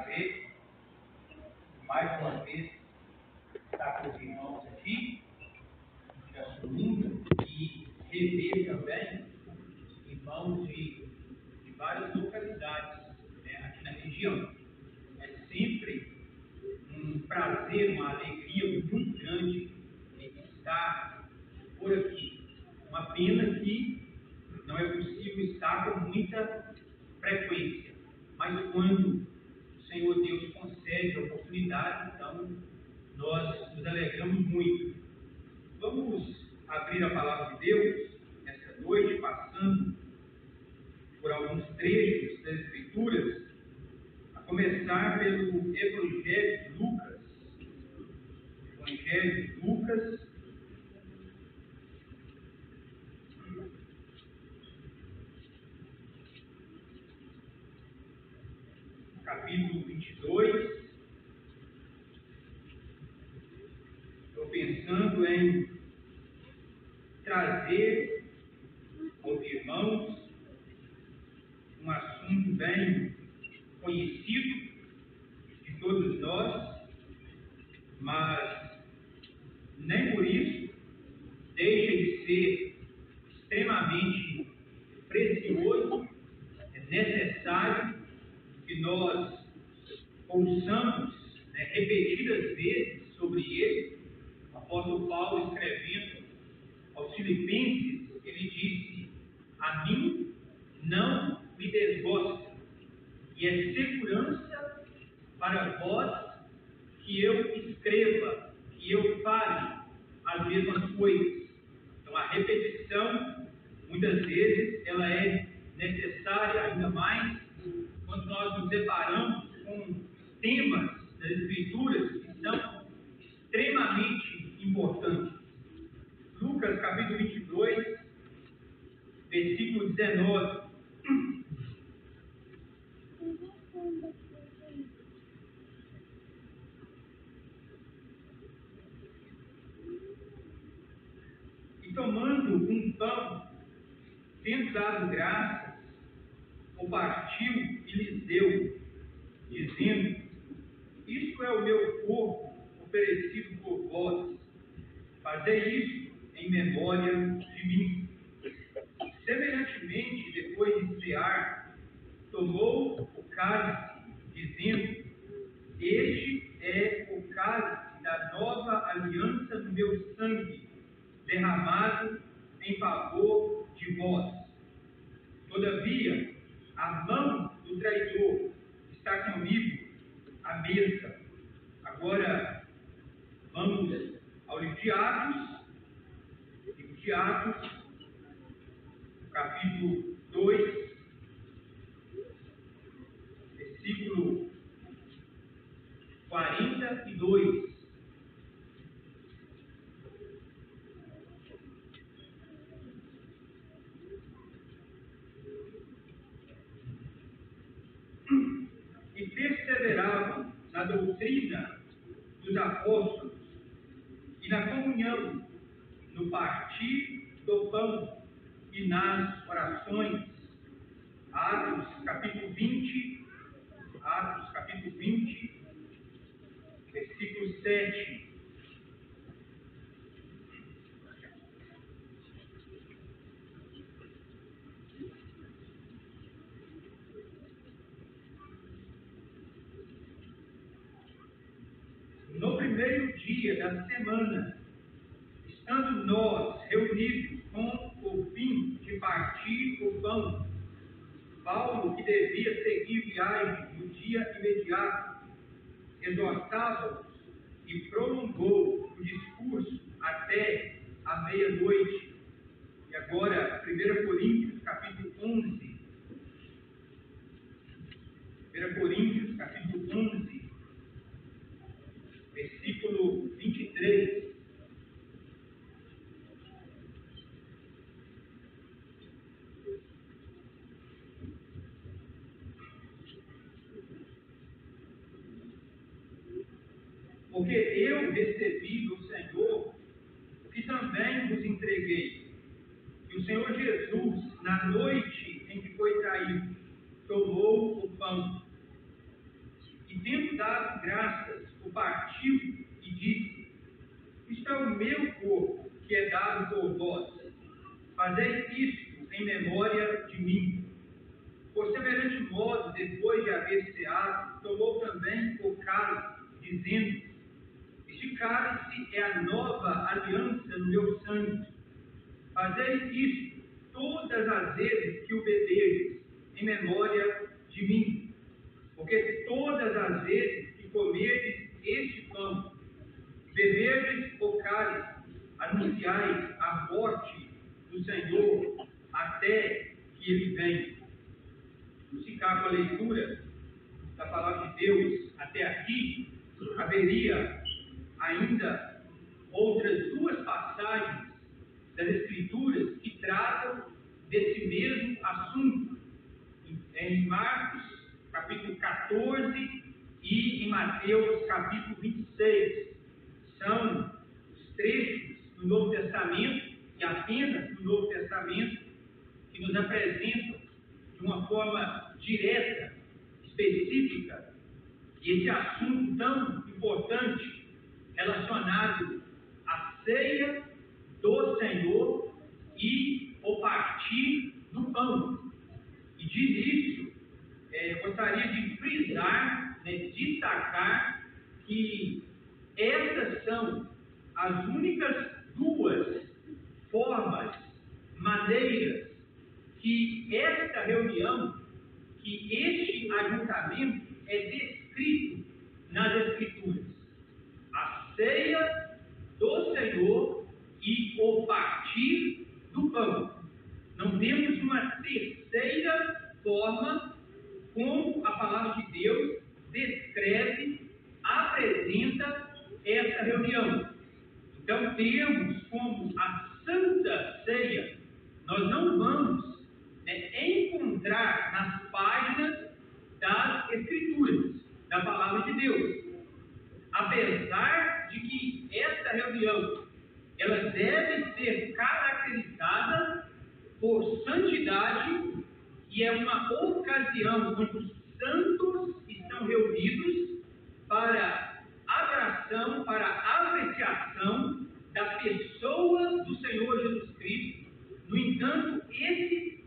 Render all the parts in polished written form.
prazer, mais uma vez, estar com os irmãos aqui, assumindo e rever também irmãos de várias localidades, né, aqui na região. É sempre um prazer, uma alegria muito grande estar por aqui. Uma pena que não é possível estar com muita frequência, mas quando o Senhor Deus concede a oportunidade, então nós nos alegramos muito. Vamos abrir a palavra de Deus nesta noite, passando por alguns trechos das Escrituras, a começar pelo Evangelho de Lucas. Evangelho de Lucas, capítulo 22. Estou pensando em trazer aos irmãos um assunto bem conhecido de todos nós, mas nem por isso deixa de ser extremamente precioso, é necessário que nós ouçamos, né, repetidas vezes sobre ele. O apóstolo Paulo, escrevendo aos Filipenses, ele disse: a mim não me desgosta, e é segurança para vós que eu escreva, que eu fale as mesmas coisas. Então, a repetição, muitas vezes, ela é necessária, ainda mais quando nós nos deparamos com temas das Escrituras que são extremamente importantes. Lucas, capítulo 22, versículo 19. E tomando um pão, tendo dado graças, o partiu e lhes deu, dizendo: isto é o meu corpo oferecido por vós, fazei isto em memória de mim. Semelhantemente, depois de cear, tomou o cálice, dizendo: este é o cálice da nova aliança do meu sangue, derramado em favor de vós. Todavia, a mão do traidor está comigo à mesa. Agora, vamos ao livro de Atos, capítulo 2, versículo 42. E perseveravam na doutrina dos apóstolos e na comunhão, no partir do pão e nas orações. Atos capítulo 20, versículo 7. No primeiro dia da semana, estando nós reunidos com o fim de partir o pão, Paulo, que devia seguir viagem no dia imediato, exortava-os e prolongou o discurso até a meia-noite. E agora, 1 Coríntios, capítulo 11. 1 Coríntios, capítulo 11, versículo 23. Porque eu recebi do Senhor o que também vos entreguei. Que o Senhor Jesus, na noite em que foi traído, tomou o pão e, dado graças, o partiu e disse: isto é o meu corpo, que é dado por vós. Fazei isto em memória de mim. Por semelhante modo, depois de haver ceado, tomou também o cálice, dizendo: este cálice é a nova aliança no meu sangue. Fazei isto todas as vezes que o bebereis, em memória de mim. Porque todas as vezes que comerdes este pão, beberdes o cálice, anunciais a morte do Senhor até que ele venha. Vamos ficar com a leitura da palavra de Deus até aqui. Haveria ainda outras duas passagens das Escrituras que tratam desse mesmo assunto, em Marcos, capítulo 14, e em Mateus, capítulo 26. São os trechos do Novo Testamento, e apenas do Novo Testamento, que nos apresentam de uma forma direta, específica, esse assunto tão importante relacionado à ceia do Senhor e o partir do pão. E de início, gostaria de frisar, destacar que essas são as únicas duas formas, maneiras, que esta reunião, que este ajuntamento é descrito nas Escrituras: a ceia do Senhor e o partir do pão. Não temos uma terceira forma como a palavra de Deus descreve, apresenta essa reunião. Então temos como a Santa Ceia. Nós não vamos encontrar nas páginas das Escrituras, da palavra de Deus. Apesar de que esta reunião ela deve ser caracterizada por santidade, e é uma ocasião onde os santos estão reunidos para adoração, para apreciação da pessoa do Senhor Jesus Cristo. No entanto, esse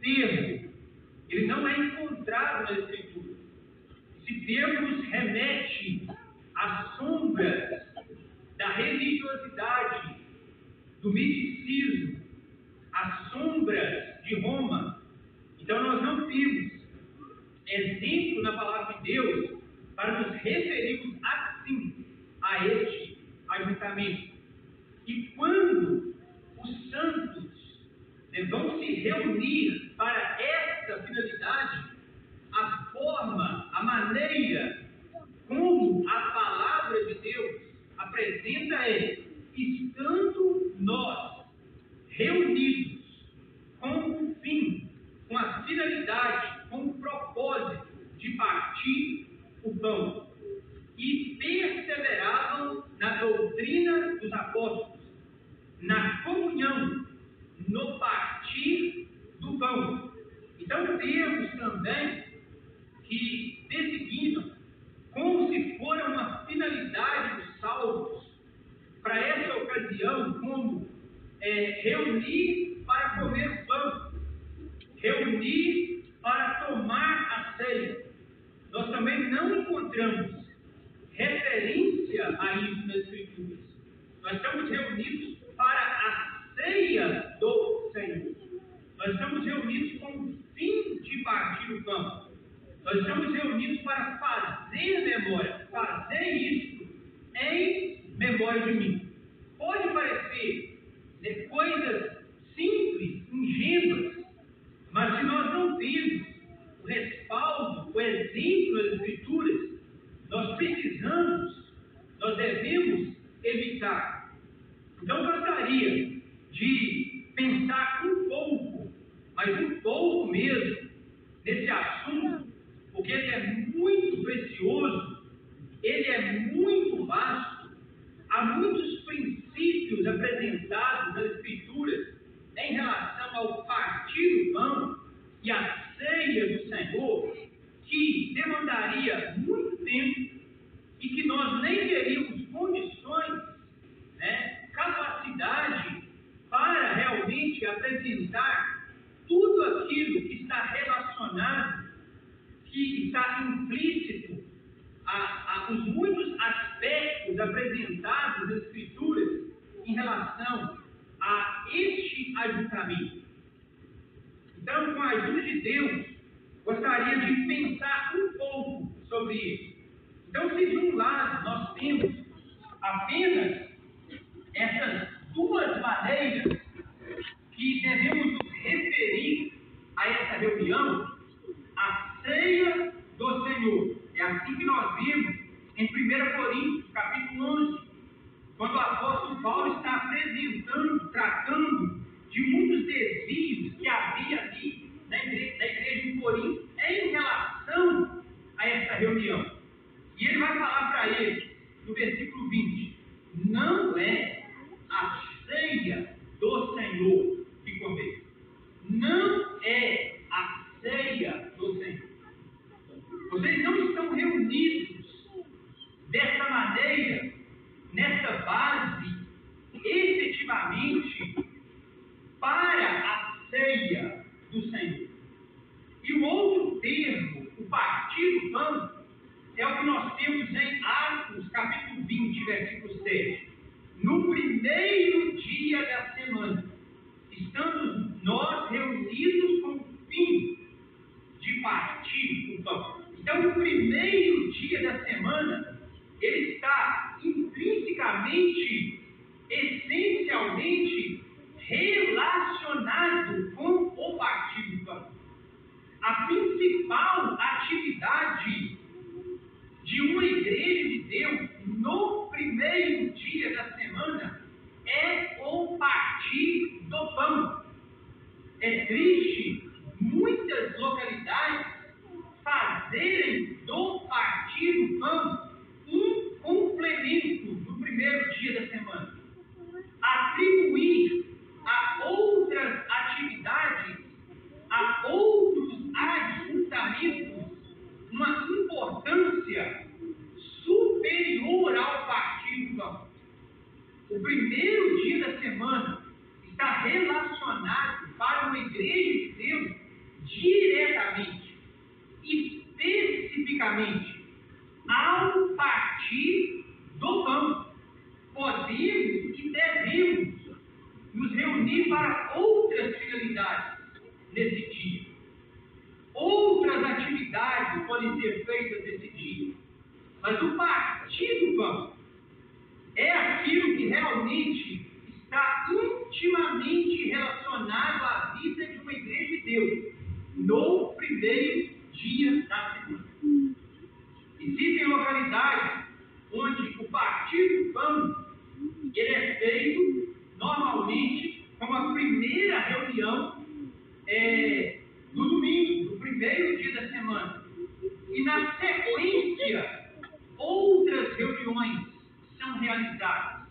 termo, ele não é encontrado na Escritura. Esse termo nos remete às sombras da religiosidade, do misticismo, às sombras de Roma. Então nós não temos exemplo na palavra de Deus para nos referirmos assim a este ajuntamento. E quando os santos vão se reunir para esta finalidade, a forma, a maneira como a palavra de Deus apresenta é: estando nós reunidos com o fim, com a finalidade, com o propósito de partir o pão, e perseveravam na doutrina dos apóstolos, na comunhão, no partir do pão. Então temos também que designam como se for uma finalidade dos salvos para essa ocasião, como reunir para comer o pão, reunir para tomar a ceia. Nós também não encontramos referência a isso nas Escrituras. Nós estamos reunidos para a ceia do Senhor. Nós estamos reunidos com o fim de partir o pão. Nós estamos reunidos para fazer memória, fazer isso em memória de mim. Pode parecer coisas simples, ingênuas, mas se nós não temos o respaldo, o exemplo das Escrituras, nós devemos evitar. Então, gostaria de pensar um pouco, mas um pouco mesmo, nesse assunto, porque ele é muito precioso, ele é muito vasto. Há muitos princípios apresentados nas Escrituras em relação ao partir do pão e à ceia do Senhor, que demandaria está implícito os muitos aspectos apresentados nas Escrituras em relação a este ajuntamento. Então, com a ajuda de Deus, gostaria de pensar um pouco sobre isso. Então, se de um lado nós temos apenas essas duas maneiras que devemos nos referir a essa reunião, a ceia do Senhor. É assim que nós vimos em 1 Coríntios, capítulo 11, quando o apóstolo Paulo está apresentando, tratando de muitos desvios que havia ali na igreja de Corinto em relação a essa reunião. E ele vai falar para eles, no versículo 20, não é a ceia do Senhor que comeis. Não é a ceia do Senhor. Vocês não estão reunidos dessa maneira, nessa base, efetivamente, para a ceia do Senhor. E o outro termo, o partir do pão, é o que nós temos em Atos, capítulo 20, versículo 7. No primeiro dia da semana, estamos nós reunidos com o fim de partir o pão. Então, o primeiro dia da semana, ele está intrinsecamente, essencialmente, relacionado com o partir do pão. A principal atividade de uma igreja de Deus no primeiro dia da semana é o partir do pão. É triste muitas localidades fazerem do partir do pão um complemento no primeiro dia da semana. Atribuir a outras atividades, a outros ajuntamentos, uma importância superior ao partir do pão. O primeiro dia da semana está relacionado para uma igreja de Deus diretamente, especificamente, ao partir do pão. Podemos e devemos nos reunir para outras finalidades nesse dia. Outras atividades podem ser feitas nesse dia. Mas o partir do pão é aquilo que realmente está intimamente relacionado à vida de uma igreja de Deus no primeiro dia da semana. Existem localidades onde o partir do pão ele é feito normalmente como a primeira reunião no domingo, no primeiro dia da semana. E na sequência, outras reuniões são realizadas.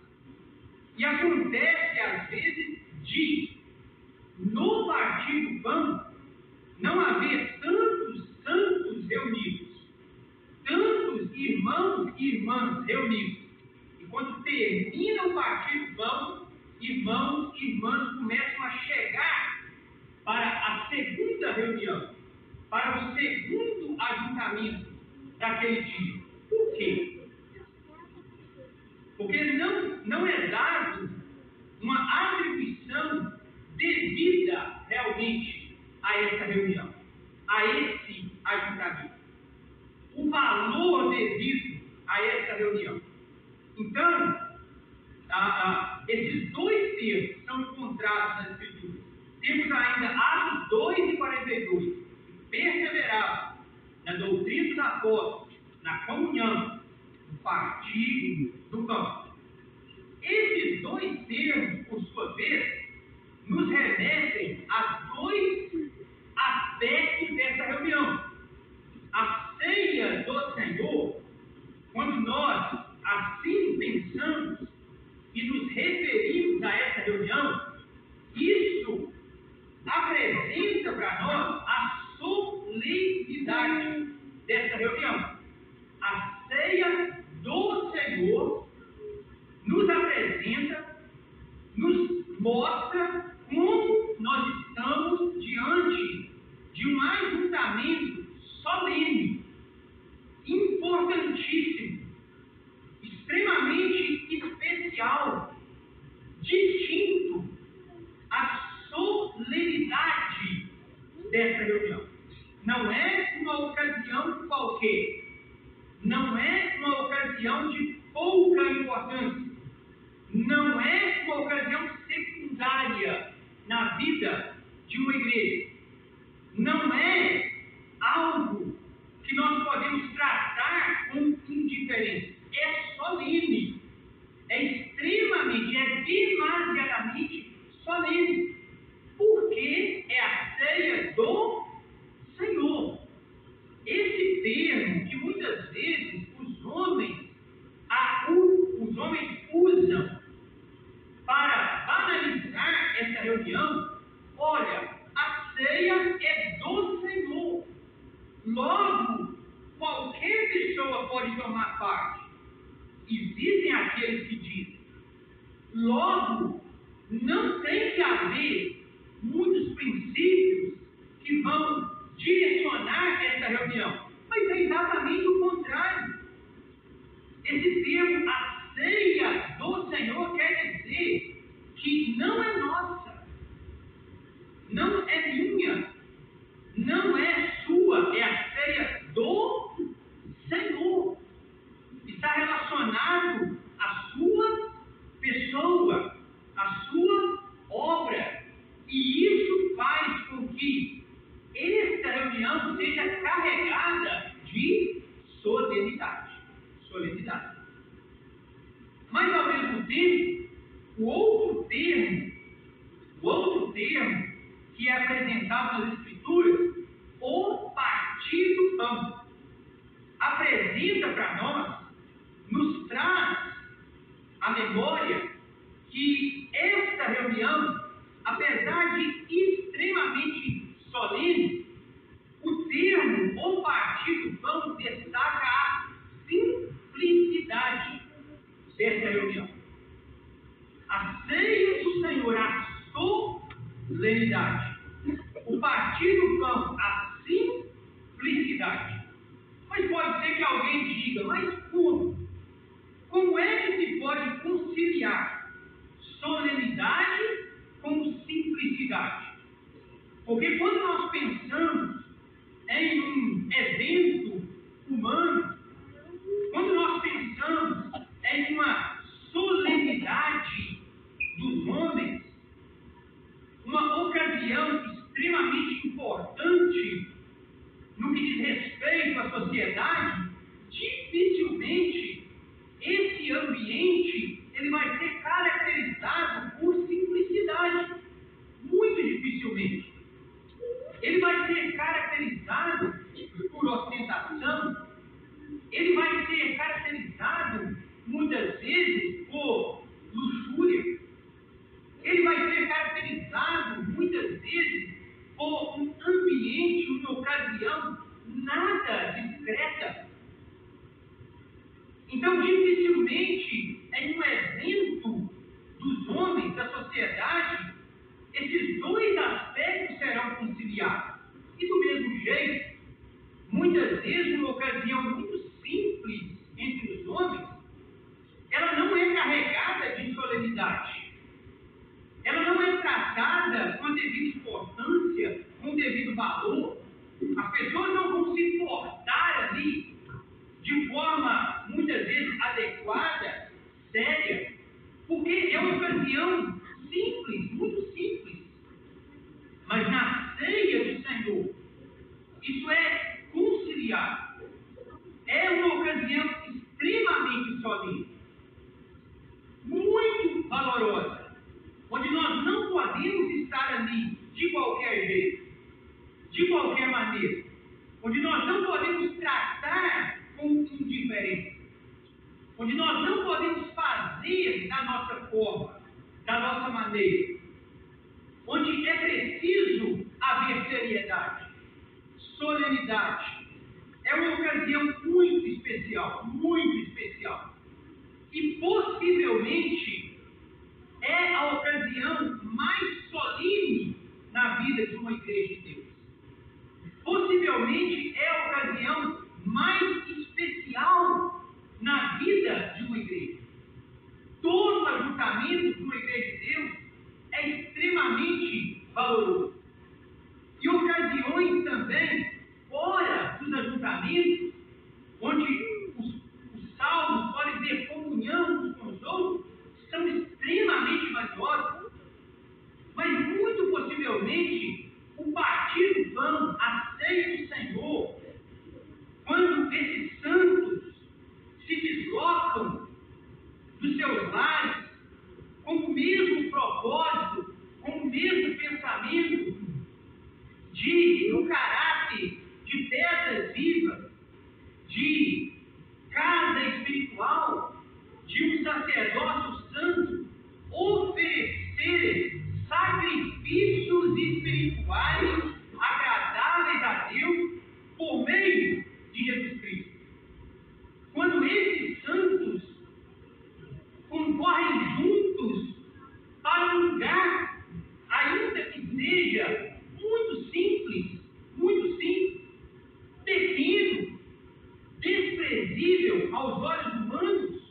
E acontece, às vezes, no partir do pão, não haver tantos santos reunidos, tantos irmãos e irmãs reunidos. E quando termina o partir do pão, irmãos e irmãs começam a chegar para a segunda reunião, para o segundo ajuntamento daquele dia. Por quê? Porque não é dado uma atribuição devida realmente a essa reunião, a esse ajuntamento. O valor devido a essa reunião. Então, esses dois termos são encontrados nas Escrituras. Temos ainda Atos 2:42. Perseverar na doutrina dos apóstolos, na comunhão, no partir do pão. Esses dois termos, por sua vez, nos remetem a dois aspectos dessa reunião. A ceia do Senhor, quando nós assim pensamos e nos referimos a essa reunião, isso apresenta para nós a solenidade dessa reunião. A ceia do Senhor nos apresenta, nos mostra como nós estamos diante de um ajuntamento solene, de uma igreja. Não é algo que nós podemos tratar com indiferença. É solene. É extremamente, é demasiadamente solene. Porque é a ceia do Senhor. Esse termo que muitas vezes os homens usam para banalizar essa reunião, olha, a ceia é do Senhor. Logo, qualquer pessoa pode tomar parte. Existem aqueles que dizem. Logo, não tem que haver muitos princípios que vão direcionar essa reunião. Mas é exatamente o contrário. Esse termo, a ceia do Senhor, quer dizer que não é nossa, não é minha, não é sua, é a ceia do Senhor. Está relacionado à sua pessoa, à sua obra. E isso faz com que esta reunião seja carregada de solenidade. Mas, ao mesmo tempo, o outro termo que é apresentado nas Escrituras, o partir do pão, apresenta para nós, nos traz à memória que esta reunião, apesar de extremamente solene, o termo o partir do pão destaca a simplicidade desta reunião. A ceia do Senhor, a solenidade. O partir do pão, a simplicidade. Mas pode ser que alguém diga, mas como? Como é que se pode conciliar solenidade com simplicidade? Porque quando nós pensamos em um evento humano, quando nós pensamos em uma solenidade dos homens, uma ocasião extremamente importante no que diz respeito à sociedade, dificilmente esse ambiente ele vai ser caracterizado por simplicidade. Muito dificilmente. Ele vai ser caracterizado por ostentação. Ele vai ser caracterizado, muitas vezes, por luxúria. Ele vai ser caracterizado, muitas vezes, por um ambiente, uma ocasião nada discreta. Então, dificilmente, em um evento dos homens, da sociedade, esses dois aspectos serão conciliados. E do mesmo jeito, muitas vezes, uma ocasião muito simples entre os homens, ela não é carregada de solenidade. Ela não é tratada com a devida importância, com o devido valor. As pessoas não vão se portar ali de forma, muitas vezes, adequada, séria, porque é uma ocasião simples, muito simples. Mas na ceia do Senhor, isso é conciliar. É uma ocasião extremamente solene, muito valorosa, onde nós não podemos estar ali de qualquer jeito, de qualquer maneira, onde nós não podemos tratar com indiferença, onde nós não podemos fazer da nossa forma, da nossa maneira, onde é preciso haver seriedade, solenidade. É uma ocasião muito especial, e possivelmente é a ocasião mais solene na vida de uma igreja de Deus. Possivelmente é a ocasião mais especial na vida de uma igreja. Todo ajuntamento de uma igreja de Deus é extremamente valoroso. E ocasiões também, fora dos ajuntamentos, onde os salvos podem ter comunhão uns com os outros, são extremamente valiosas. Mas muito possivelmente aos olhos humanos,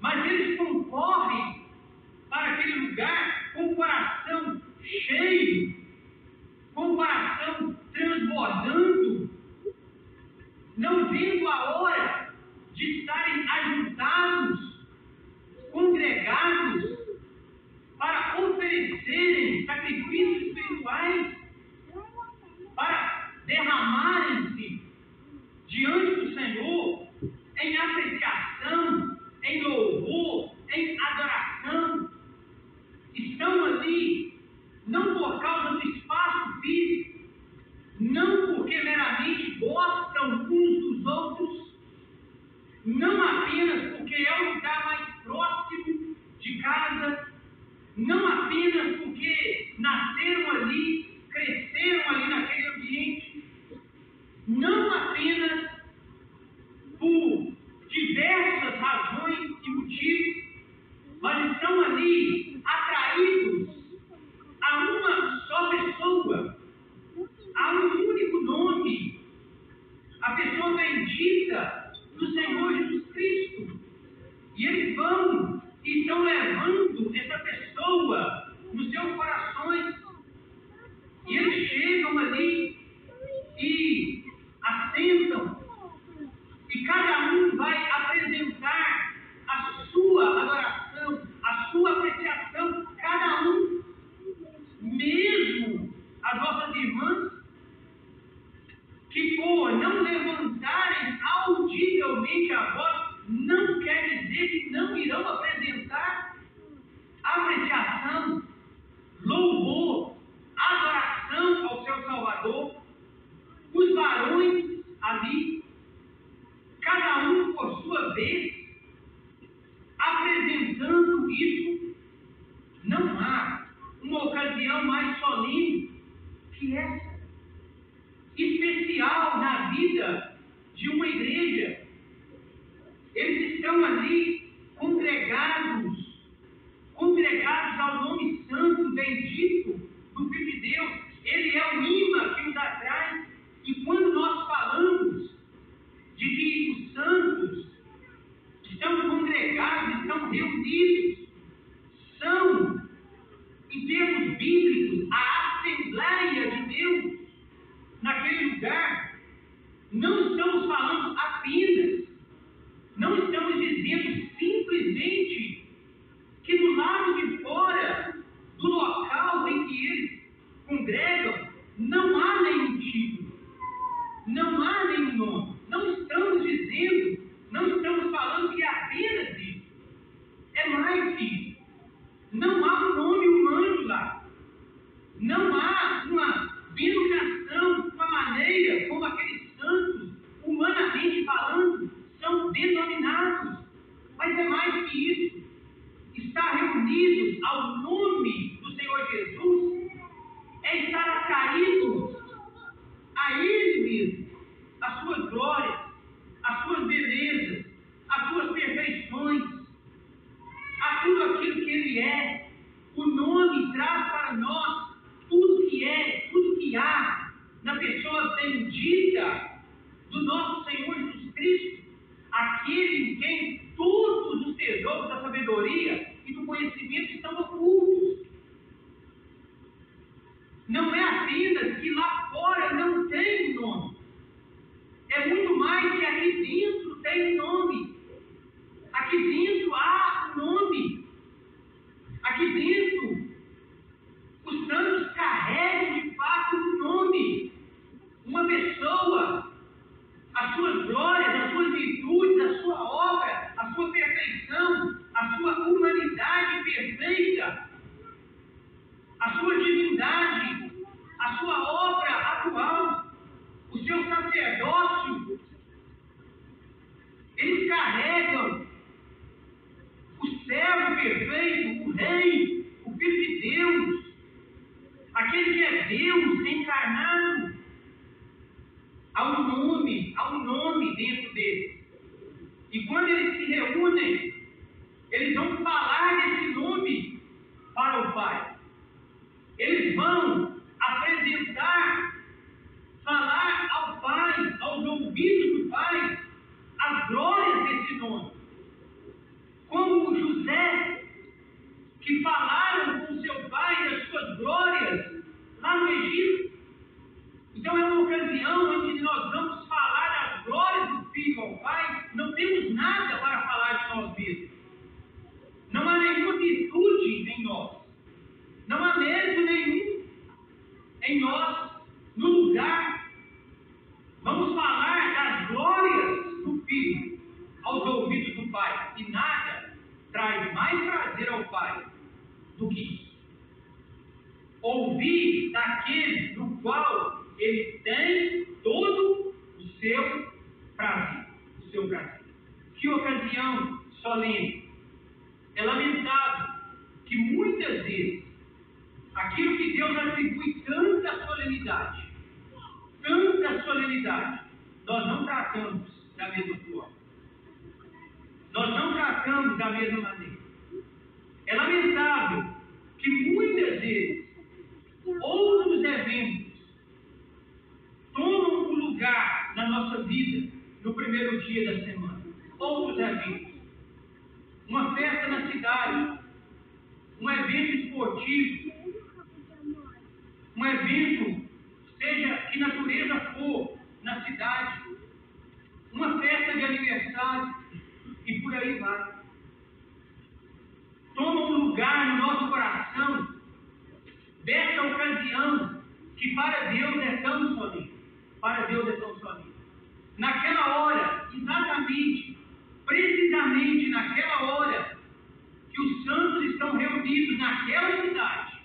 mas eles concorrem para aquele lugar com o coração cheio, com o coração transbordando, não vendo a hora de estarem ajuntados, congregados, para oferecerem sacrifícios espirituais, para derramarem-se diante do Senhor em apreciação, em louvor, em adoração. Estão ali não por causa do espaço físico, não porque meramente gostam uns dos outros, não apenas porque é o lugar mais próximo de casa, não apenas porque nasceram ali, cresceram ali naquele ambiente, não apenas por diversas razões e motivos, mas estão ali atraídos a uma só pessoa, a um único nome, a pessoa bendita do Senhor Jesus Cristo. E eles vão e estão levando essa pessoa nos seus corações. E eles chegam ali e assentam. E cada um vai apresentar a sua adoração, a sua apreciação, cada um. Mesmo as nossas irmãs, que por não levantarem audivelmente a voz, não quer dizer que não irão apresentar apreciação, louvor, adoração ao seu Salvador. Os varões ali, cada um por sua vez, apresentando isso. Não há uma ocasião mais solene que essa, especial na vida de uma igreja. Eles estão ali congregados ao nome santo, bendito do Filho de Deus. Ele é o imã que nos atrai. E quando nós falamos de que os santos estão congregados, estão reunidos, são, em termos bíblicos, a Assembleia de Deus naquele lugar, não estamos falando apenas, não estamos dizendo simplesmente que do lado de fora do local em que eles congregam não há nenhum título, não há nenhum nome. Não estamos dizendo, não estamos falando que é apenas isso. É mais que isso. Não há um nome humano lá. Não há uma denominação, uma maneira como aqueles santos, humanamente falando, são denominados. Mas é mais que isso. Estar reunidos ao nome do Senhor Jesus é estar atraídos a Ele mesmo, as suas glórias, as suas belezas, as suas perfeições, a tudo aquilo que Ele é. O nome traz para nós tudo que é, tudo que há na pessoa bendita do nosso Senhor Jesus Cristo, aquele em quem todos os tesouros da sabedoria e do conhecimento estão ocultos. Não é apenas que lá fora não tem nome, é muito mais que aqui dentro tem nome. Aqui dentro há nome. Aqui dentro os santos carregam de fato um nome, uma pessoa, as suas glórias, as suas virtudes, a sua obra, a sua perfeição, a sua humanidade perfeita, a sua divindade, a sua obra atual, o seu sacerdócio. Eles carregam o servo perfeito, o rei, o Filho de Deus, aquele que é Deus encarnado. Há um nome dentro deles. E quando eles se reúnem, eles vão falar desse nome para o Pai. Eles vão apresentar, falar ao Pai, aos ouvidos do Pai, as glórias temos nada para falar de nós mesmos. Não há nenhuma virtude em nós. Não há mérito nenhum em nós, no lugar. Vamos falar das glórias do Filho aos ouvidos do Pai. E nada traz mais prazer ao Pai do que isso. Ouvir daquele no qual ele tem todo o seu prazer. O seu prazer. Que ocasião solene. É lamentável que muitas vezes aquilo que Deus atribui tanta solenidade, nós não tratamos da mesma forma. Nós não tratamos da mesma maneira. É lamentável que muitas vezes outros eventos tomam o lugar na nossa vida no primeiro dia da semana. Outros eventos. Uma festa na cidade, um evento esportivo, um evento, seja que natureza for, na cidade, uma festa de aniversário, e por aí vai. Toma um lugar no nosso coração dessa ocasião que para Deus é tão solene. Para Deus é tão solene. Naquela hora, exatamente, precisamente naquela hora que os santos estão reunidos naquela cidade,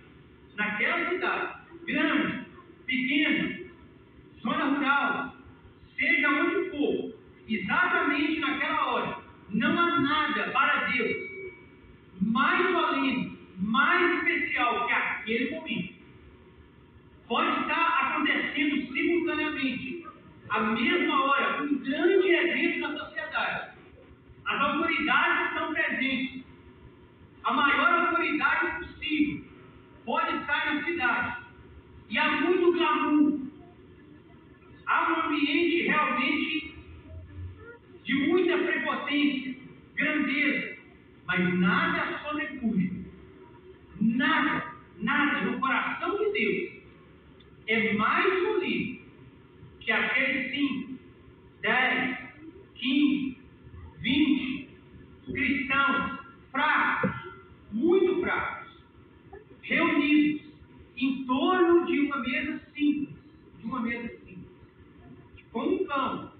grande, pequena, zona rural, seja onde for, exatamente naquela hora, não há nada para Deus mais solene, mais especial que aquele momento. Pode estar acontecendo simultaneamente, à mesma hora, um grande evento na sociedade. As autoridades estão presentes. A maior autoridade possível pode estar na cidade. E há muito glamour. Há um ambiente realmente de muita prepotência, grandeza, mas nada sobrepuja. Nada no coração de Deus é mais solene que aqueles 5, 10, 15, 20 cristãos fracos, muito fracos, reunidos em torno de uma mesa simples, com um pão,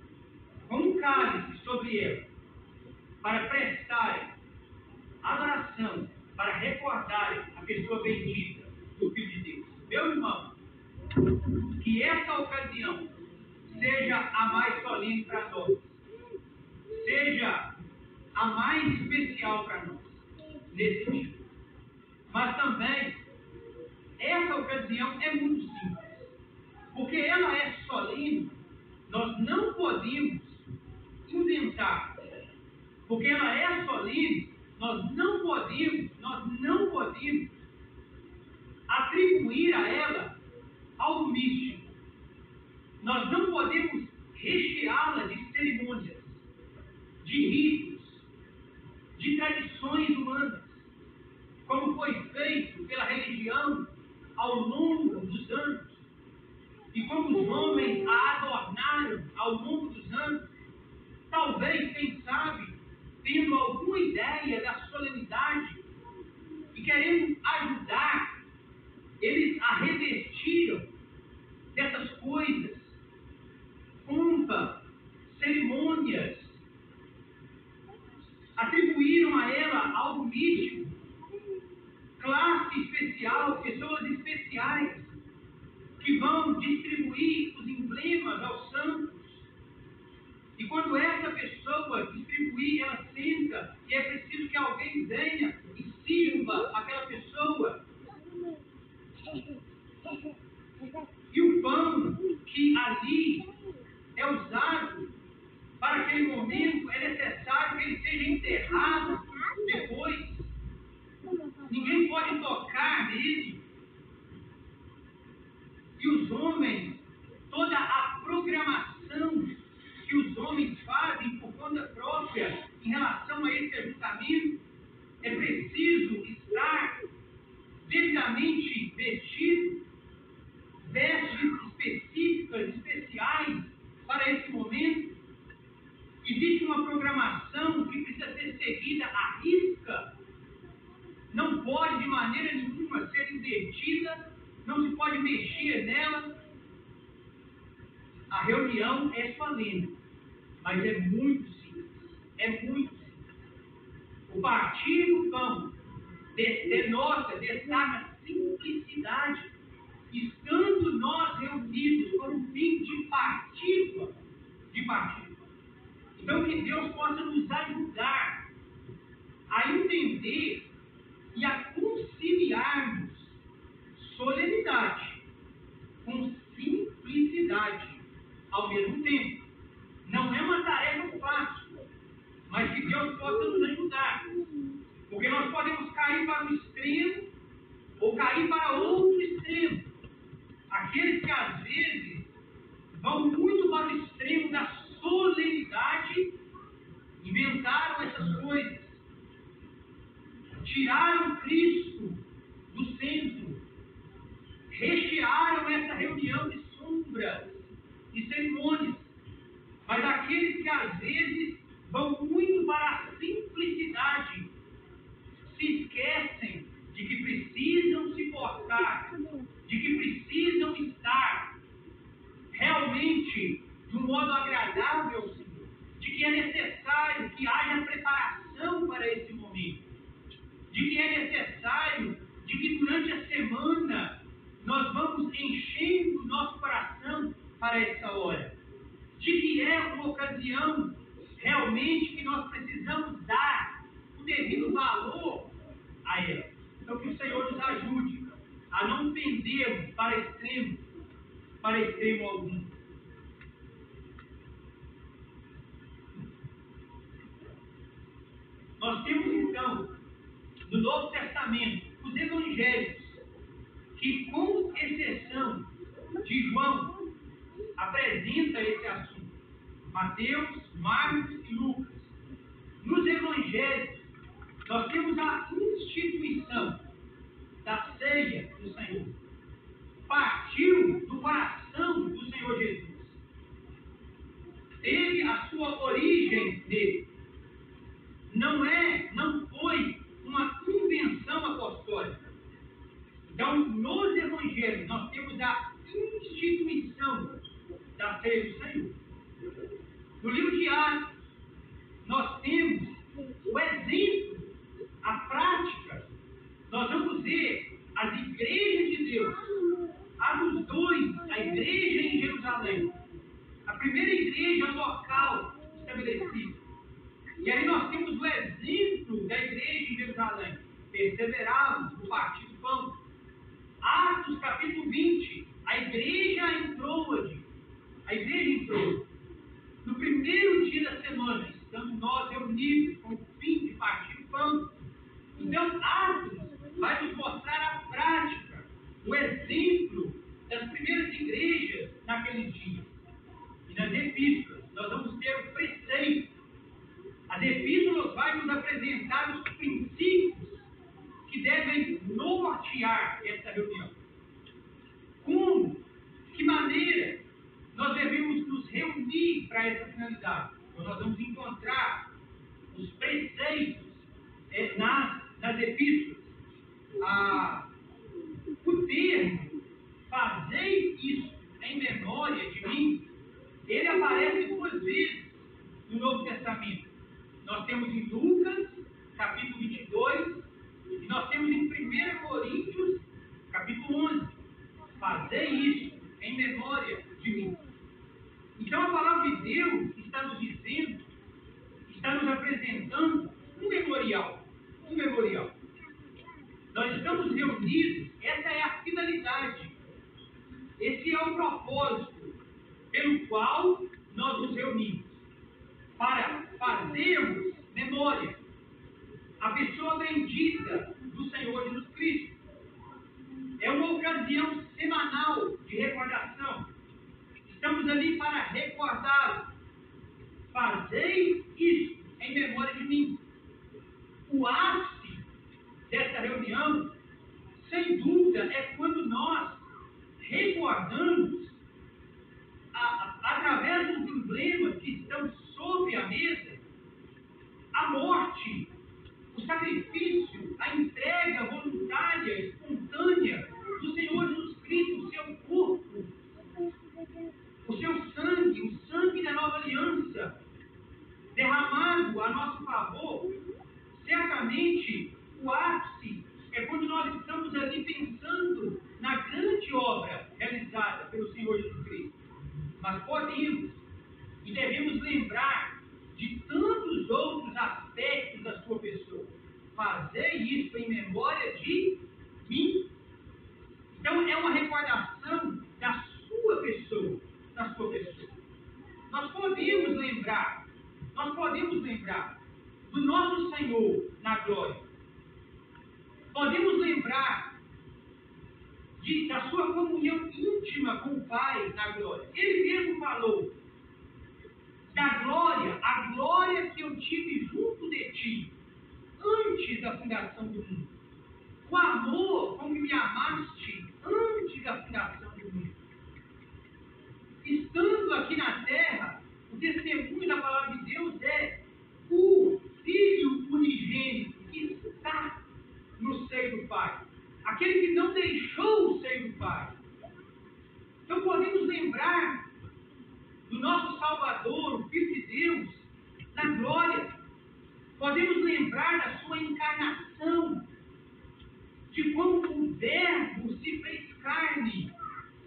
com um cálice sobre ela, para prestarem adoração, para recordarem a pessoa bendita do Filho de Deus. Meu irmão, que essa ocasião seja a mais solene para nós, seja a mais especial para nós, nesse dia. Mas também, essa ocasião é muito simples, porque ela é solene, nós não podemos inventar, porque ela é solene, nós não podemos atribuir a ela algo místico. Nós não podemos recheá-la de cerimônias, de ritos, de tradições humanas, como foi feito pela religião ao longo dos anos, e como os homens a adornaram ao longo dos anos, talvez, quem sabe, tendo alguma ideia da solenidade e querendo ajudar, eles a revestiram dessas coisas, pompa, cerimônias, atribuíram a ela algo místico, classe especial, pessoas especiais, que vão distribuir os emblemas aos santos. E quando essa pessoa distribuir, ela senta, e é preciso que alguém venha e sirva aquela pessoa. E o pão que ali é usado para aquele momento, é necessário que ele seja enterrado depois. Ninguém pode tocar nele. E os homens, toda a programação que os homens fazem por conta própria em relação a esse ajuntamento, é preciso estar devidamente vestido, vestes específicas, especiais para esse momento. Existe uma programação mexer nela. A reunião é solene, mas é muito simples. É muito simples. O partir do pão destaca simplicidade, estando nós reunidos por um fim de partir do pão. Então, que Deus possa nos ajudar a entender e a conciliarmos solenidade com simplicidade ao mesmo tempo. Não é uma tarefa fácil, mas que Deus possa nos ajudar. Porque nós podemos cair para um extremo ou cair para outro extremo. Aqueles que às vezes vão muito para o extremo da solenidade, inventaram essas coisas, tiraram Cristo do centro, rechearam essa reunião de sombras e cerimônias. Mas aqueles que às vezes vão muito para a simplicidade, se esquecem de que precisam se portar, de que precisam estar realmente de um modo agradável ao Senhor, de que é necessário que haja preparação para esse momento, de que é necessário de que durante a semana nós vamos enchendo o nosso coração para essa hora, de que é uma ocasião realmente que nós precisamos dar o devido valor a ela. Então que o Senhor nos ajude a não pendermos para extremo algum. Nós temos então, no Novo Testamento, os evangelhos, que com exceção de João, apresenta esse assunto. Mateus, Marcos e Lucas. Nos evangelhos, nós temos a instituição da ceia do Senhor. Partiu do coração do Senhor Jesus. Teve a sua origem nele. Não foi uma invenção apostólica. Então, nos evangelhos, nós temos a instituição da ceia do Senhor. No livro de Atos, nós temos o exemplo, a prática. Nós vamos ver as igrejas de Deus. Atos 2, a igreja em Jerusalém. A primeira igreja local estabelecida. E aí nós temos o exemplo da igreja em Jerusalém. Perseveravam no partir do pão. Atos capítulo 20, a igreja em Troade. A igreja em Troade. No primeiro dia da semana, estamos nós reunidos com o fim de partir o pão. Então, Atos vai nos mostrar a prática, o exemplo das primeiras igrejas naqueles dias. E nas epístolas, nós vamos ter o preceito. As epístolas vão nos apresentar os princípios que devem nortear essa reunião. Como, de que maneira nós devemos nos reunir para essa finalidade? Então, nós vamos encontrar os preceitos nas epístolas. O termo, fazei isso em memória de mim, ele aparece 2 vezes no Novo Testamento. Nós temos em Lucas, capítulo 22, e nós temos em 1 Coríntios, capítulo 11. Fazei isso em memória de mim. Então a palavra de Deus está nos dizendo, está nos apresentando um memorial. Um memorial. Nós estamos reunidos, essa é a finalidade. Esse é o propósito pelo qual nós nos reunimos. Para fazermos memória. A pessoa bendita do Senhor Jesus Cristo. É uma ocasião semanal de recordação. Estamos ali para recordá-lo. Fazei isso em memória de mim. O ápice dessa reunião, sem dúvida, é quando nós recordamos, através dos emblemas que estão sobre a mesa, a morte, o sacrifício, a entrega voluntária, espontânea do Senhor Jesus Cristo, o seu derramado a nosso favor, certamente o ápice é quando nós estamos ali pensando na grande obra realizada pelo Senhor Jesus Cristo. Mas podemos e devemos lembrar de tantos outros aspectos da sua pessoa. Fazer isso em memória de mim. Então é uma recordação da sua pessoa, da sua pessoa. Nós podemos lembrar do nosso Senhor na glória. Podemos lembrar da sua comunhão íntima com o Pai na glória. Ele mesmo falou da glória, a glória que eu tive junto de ti, antes da fundação do mundo. O amor com que me amaste antes da fundação do mundo. Estando aqui na terra, o testemunho da palavra de Deus é o Filho unigênito que está no seio do Pai. Aquele que não deixou o seio do Pai. Então podemos lembrar do nosso Salvador, o Filho de Deus, na glória. Podemos lembrar da sua encarnação, de como o Verbo se fez carne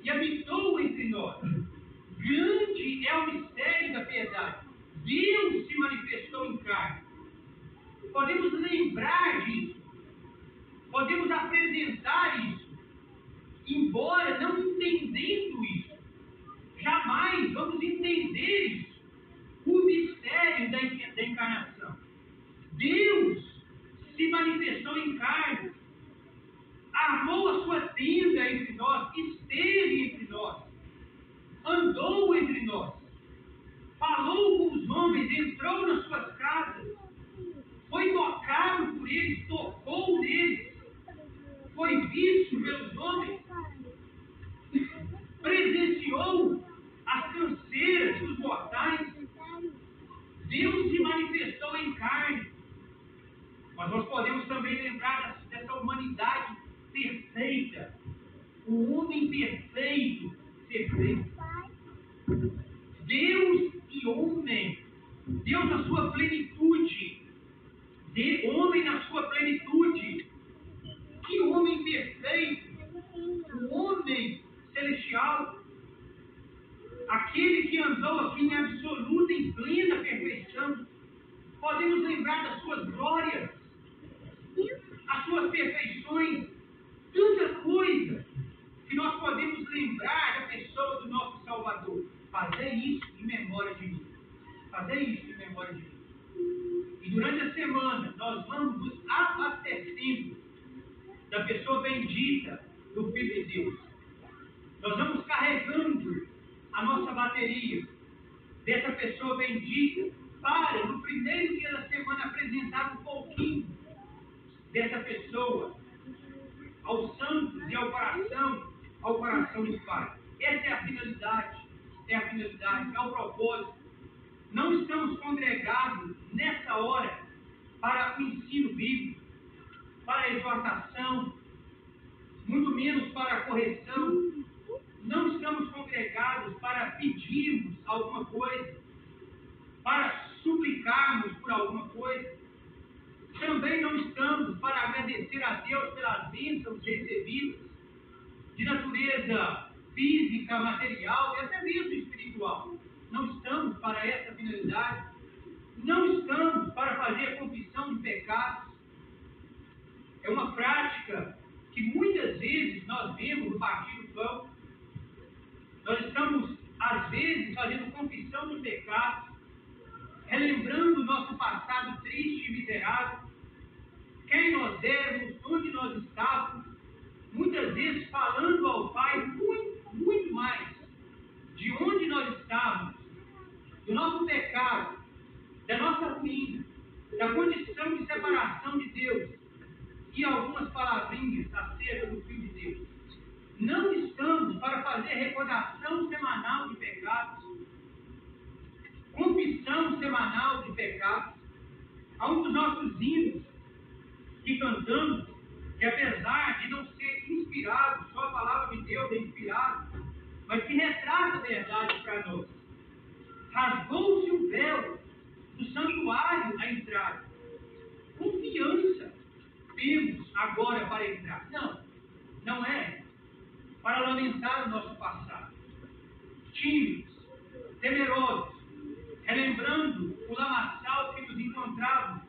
e habitou entre nós. Grande é o mistério da piedade. Deus se manifestou em carne. Podemos lembrar disso. Podemos apresentar isso. Embora não entendendo isso. Jamais vamos entender isso. O mistério da encarnação. Deus se manifestou em carne. Armou a sua tenda entre nós. Esteve entre nós. Andou entre nós. Falou com os homens. Entrou nas suas casas. Foi tocado por eles. Tocou neles. Foi visto pelos homens. Presenciou as canseiras dos mortais. Deus se manifestou em carne. Mas nós podemos também lembrar dessa humanidade perfeita. O homem perfeito. Deus e homem. Deus na sua plenitude. Homem na sua plenitude. Que homem perfeito. O homem celestial. Aquele que andou aqui em absoluta e plena perfeição. Podemos lembrar das suas glórias, as suas perfeições, tanta coisa que nós podemos lembrar da pessoa do nosso Salvador. Fazer isso em memória de mim. Fazer isso em memória de mim. E durante a semana nós vamos nos abastecendo da pessoa bendita do Filho de Deus. Nós vamos carregando a nossa bateria dessa pessoa bendita para, no primeiro dia da semana, apresentar um pouquinho dessa pessoa aos santos e ao coração do Pai. Essa é a finalidade, é o propósito. Não estamos congregados nessa hora para o ensino bíblico, para a exortação, muito menos para a correção. Não estamos congregados para pedirmos alguma coisa, para suplicarmos por alguma coisa. Também não estamos para agradecer a Deus pelas bênçãos recebidas, de natureza física, material e até mesmo espiritual. Não estamos para essa finalidade. Não estamos para fazer confissão de pecados. É uma prática que muitas vezes nós vemos no partir do pão. Nós estamos, às vezes, fazendo confissão de pecados, relembrando o nosso passado triste e miserável, quem nós éramos, onde nós estávamos, muitas vezes falando ao Pai muito mais de onde nós estávamos, do nosso pecado, da nossa ruína, da condição de separação de Deus e algumas palavrinhas acerca do Filho de Deus. Não estamos para fazer recordação semanal de pecados, confissão semanal de pecados. Há um dos nossos hinos que cantamos, que apesar de não ser inspirado, só a palavra de Deus é inspirada, mas que retrata a verdade para nós. Rasgou-se o véu do santuário agora para entrar. Não, não é para lamentar o nosso passado. Tímidos, temerosos, relembrando o lamaçal que nos encontrava.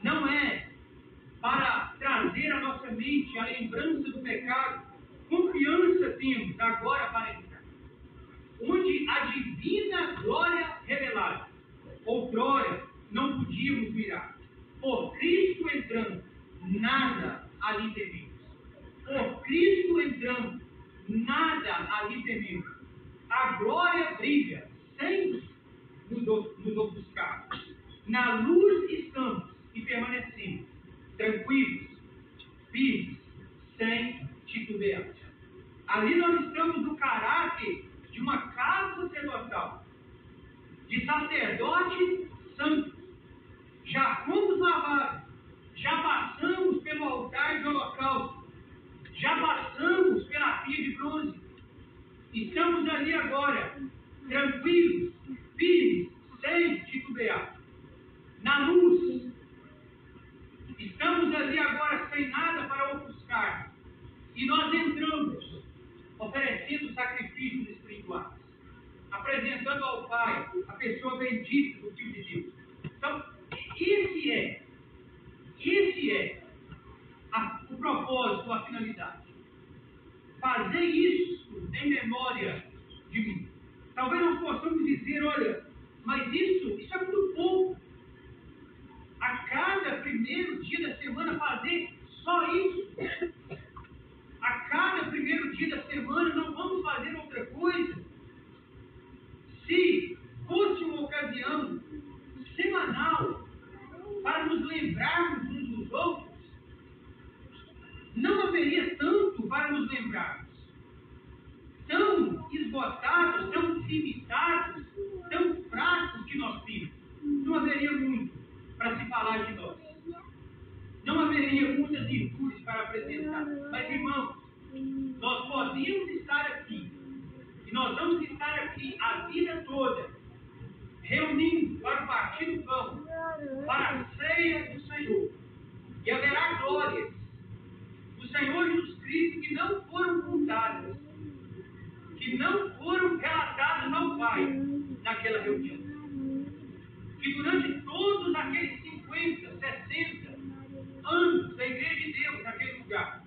Não é para trazer à nossa mente a lembrança do pecado. Confiança temos agora para entrar. Onde a divina glória revelada. Outrora não podíamos mirar. Por Cristo entrando, nada ali tememos. Por Cristo entrando, nada ali tememos. A glória brilha sem nos ofuscar. Na luz estamos e permanecemos, tranquilos, firmes, sem titubear. Ali nós estamos no caráter de uma casa sacerdotal, de sacerdote santo. Já fomos lavados, já passamos pelo altar de holocausto, já passamos pela pia de bronze. Estamos ali agora, tranquilos, firmes, sem titubear. Na luz, estamos ali agora sem nada para ofuscar. E nós entramos, oferecendo sacrifícios espirituais, apresentando ao Pai a pessoa bendita do Filho de Deus. Então, esse é o propósito, a finalidade. Fazer isso em memória de mim. Talvez nós possamos dizer, olha, mas isso é muito pouco. A cada primeiro dia da semana fazer só isso. A cada primeiro dia da semana não vamos fazer outra coisa. Se fosse uma ocasião semanal para nos lembrarmos uns dos outros, não haveria tanto para nos lembrarmos. Tão esgotados, tão limitados, tão fracos que nós temos. Não haveria muito para se falar de nós. Não haveria muitas virtudes para apresentar. Mas, irmãos, nós podemos estar aqui. E nós vamos estar aqui a vida toda, reunindo para o partir do pão, para a ceia do Senhor. E haverá glórias do Senhor Jesus Cristo que não foram contadas, que não foram relatadas ao Pai naquela reunião. Que durante todos aqueles 50, 60 anos da Igreja de Deus naquele lugar,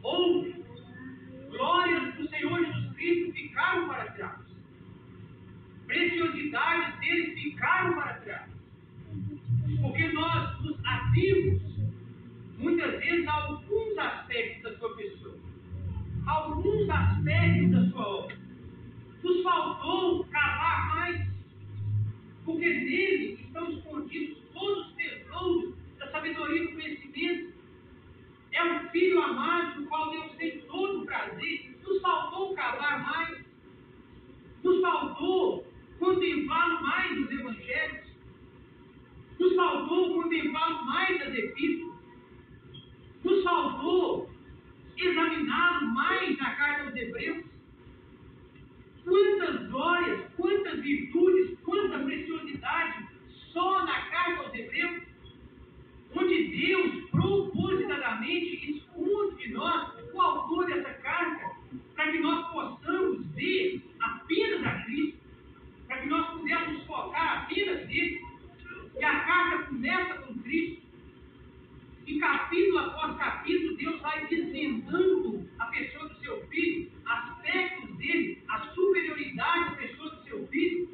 houve glórias do Senhor Jesus Cristo que ficaram para trás. Preciosidades dele ficaram para trás. Porque nós nos ativos, muitas vezes, a alguns aspectos da sua pessoa, alguns aspectos da sua obra. Nos faltou cavar mais, porque nele estão escondidos todos os tesouros da sabedoria e do conhecimento. É um filho amado, no qual Deus tem todo o prazer. Nos faltou cavar mais, nos faltou contemplá-lo mais nos evangelhos, nos faltou contemplá-lo mais nas epístolas, nos faltou examiná-lo mais na carta aos Hebreus. Quantas glórias, quantas virtudes, quanta preciosidade só na carta aos Hebreus, onde Deus propositadamente esconde de nós o autor dessa carta, para que nós possamos ver apenas a Cristo, para que nós pudéssemos focar apenas nele. E a carta começa com Cristo. E capítulo após capítulo, Deus vai desvendando a pessoa do seu filho, aspectos dele, a superioridade da pessoa do seu filho.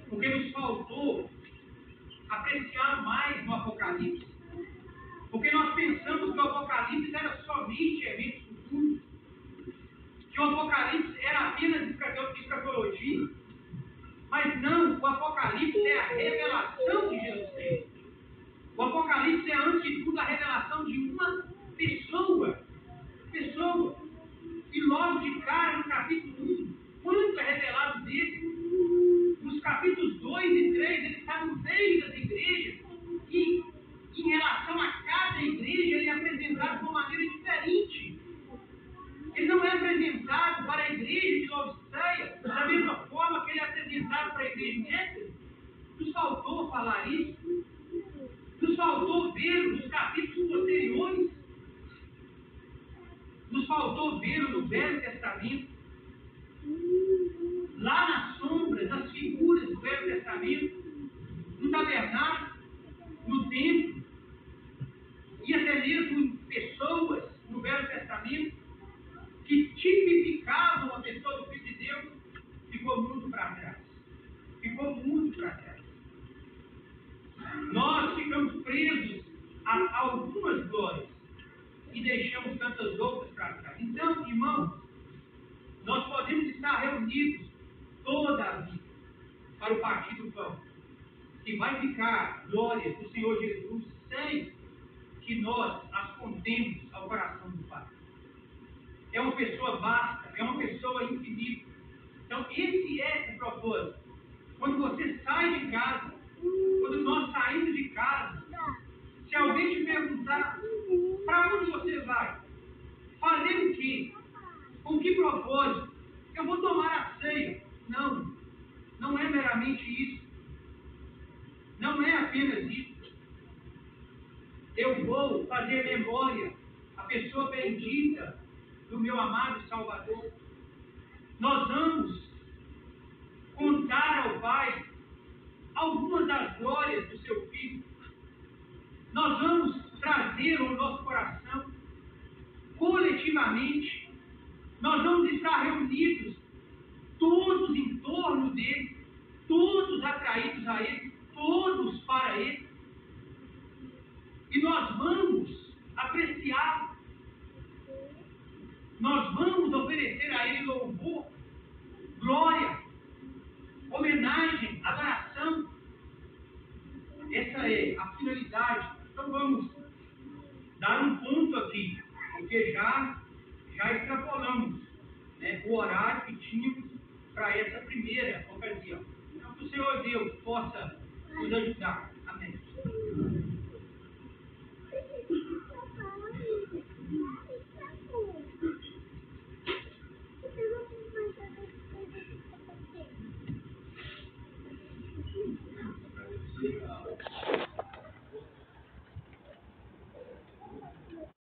Porque nos faltou apreciar mais no Apocalipse. Porque nós pensamos que o Apocalipse era somente eventos futuros. Que o Apocalipse era apenas escatologia. Mas não, o Apocalipse é a revelação de Jesus Cristo. O Apocalipse é, antes de tudo, a revelação de uma pessoa. E logo de cara, no capítulo 1, quanto é revelado dele? Nos capítulos 2 e 3, ele está no meio das igrejas. E, em relação a cada igreja, ele é apresentado de uma maneira diferente. Ele não é apresentado para a igreja de Laodiceia da mesma forma que ele é apresentado para a igreja de Éfeso. Nos faltou falar isso. Nos faltou ver ver nos capítulos posteriores. Nos faltou ver no Velho Testamento, lá nas sombras, nas figuras do Velho Testamento, no tabernáculo, no templo, e até mesmo em pessoas no Velho Testamento que tipificavam a pessoa do Filho de Deus, ficou muito para trás. Ficou muito para trás. Nós ficamos presos a algumas glórias e deixamos tantas outras para trás. Então, irmãos, nós podemos estar reunidos toda a vida para o partir do pão, que vai ficar glória do Senhor Jesus sem que nós as contemos ao coração do Pai. É uma pessoa vasta, é uma pessoa infinita. Então, esse é o propósito. Quando você sai de casa, quando nós saímos de casa, se alguém te perguntar para onde você vai, fazer o quê? Com que propósito? Eu vou tomar a ceia. Não, não é meramente isso. Não é apenas isso. Eu vou fazer memória à pessoa bendita do meu amado Salvador. Nós vamos contar ao Pai algumas das glórias do seu Filho. Nós vamos trazer ao nosso coração, coletivamente, nós vamos estar reunidos, todos em torno dele, todos atraídos a ele, todos para ele. E nós vamos apreciá-lo. Nós vamos oferecer a ele louvor, glória, homenagem, adoração. Essa é a finalidade. Então vamos dar um ponto aqui, porque já extrapolamos, né, o horário que tínhamos para essa primeira ocasião. Então que o Senhor Deus possa nos ajudar